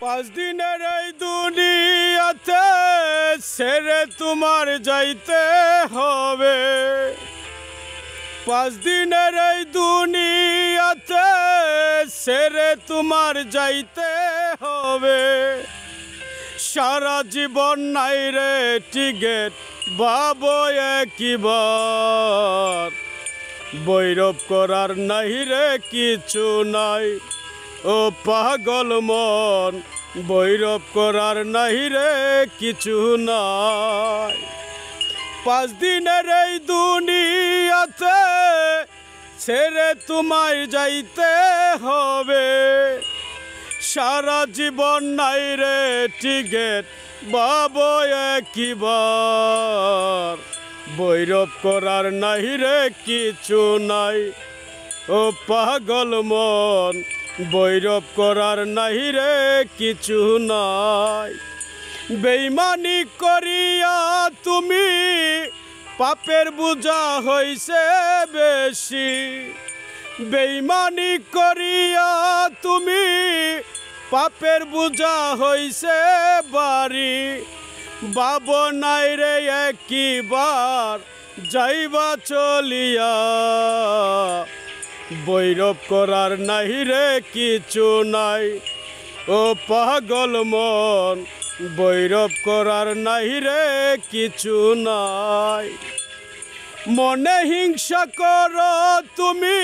পাঁচ দিনের এই দুনিয়াতে ছেড়ে তোমার যাইতে হবে। পাঁচ দিনের এই দুনিয়াতে ছেড়ে তোমার যাইতে হবে। সারা জীবন নাই রে টিকেট বাবো একবার, বৈরব করার নাই রে কিছু নাই। ও পাগল মন বৈরব করার নাই রে কিছু নাই। পাঁচ দিনের এই দুনিয়াতে ছেড়ে তোমায় যাইতে হবে। সারা জীবন নাই রে টিকেট বাবো একবার, বৈরব করার নাই রে কিছু নাই। ও পাগল মন বৈরব করার নাই রে কিছু নাই। বেইমানি করিয়া তুমি পাপের বোঝা হইছে বেশি। বেইমানি করিয়া তুমি পাপের বোঝা হইছে বাড়ি। বাবো নাই রে একবার যাইবা চলিয়া, বৈরব করার নাই রে কিছু নাই। ও পাগল মন বৈরব করার নাই রে কিছু নাই। মনে হিংসা করো তুমি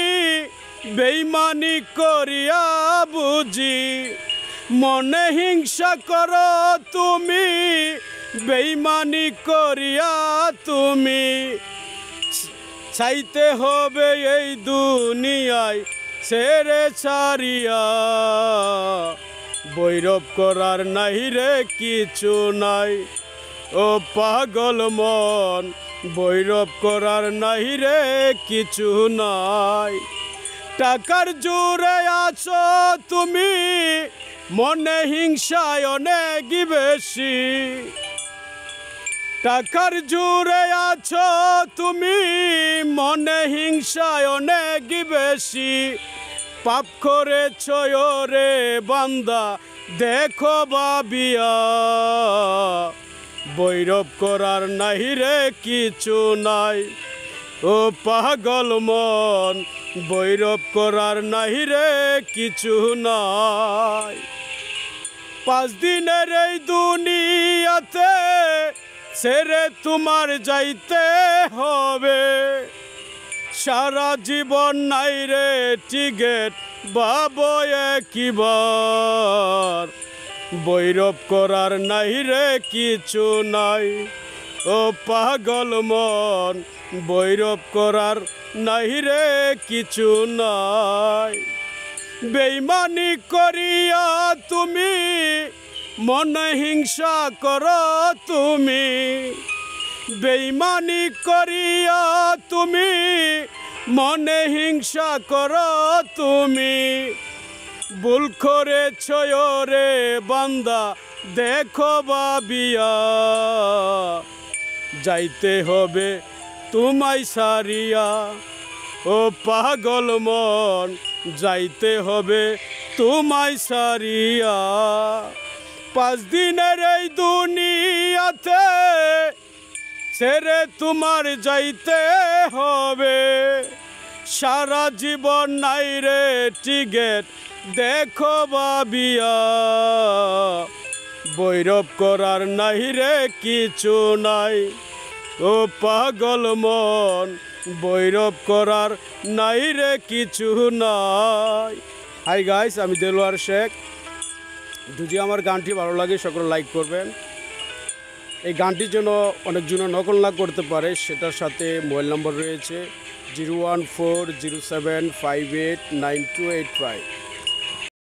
বেইমানি করিয়া বুঝি। মনে হিংসা করো তুমি বেইমানি করিয়া তুমি। চাইতে হবে এই দুনিয়ায় ছেড়ে ছাড়িয়া, বৈরব করার নাই রে কিছু নাই। ও পাগল মন বৈরব করার নাই রে কিছু নাই। টাকার জোরে আছো তুমি মনে হিংসায় অনেক বেশি। টাকার জোরে আছো তুমি মনে হিংসায় অনেক বেশি। পাপ করেছ রে বান্দা দেখো ভাবিয়া, বৈরব করার নাই রে কিছু নাই। ও পাগল মন বৈরব করার নাই রে কিছু নাই। পাঁচ দিনের এই দুনিয়াতে ছেড়ে তোমার যাইতে হবে। সারা জীবন নাই রে টিকেট বাবো একবার, বৈরব করার নাই রে কিছু নাই। ও পাগল মন বৈরব করার নাই রে কিছু নাই। বেইমানি করিয়া তুমি মনে হিংসা করো তুমি। বেইমানি করিয়া তুমি মনে হিংসা করো তুমি। ভুল করেছ রে বান্দা দেখো ভাবিয়া, যাইতে হবে তোমায় সারিয়া। ও পাগল মন যাইতে হবে তোমায় সারিয়া। পাঁচ দিনের এই দুনিয়াতে ছেড়ে তোমার যাইতে হবে। সারা জীবন নাই রে টিকেট দেখো ভাবিয়া, বৈরব করার নাই রে কিছু নাই। ও পাগল মন বৈরব করার নাই রে কিছু নাই। হাই গাইস, আমি দেলোয়ার শেখ। যদি আমার গানটি ভালো লাগে সকলে লাইক করবেন। এই গানটির জন্য অনেকজন নকল না করতে পারে, সেটার সাথে মোবাইল নম্বর রয়েছে 01407589285।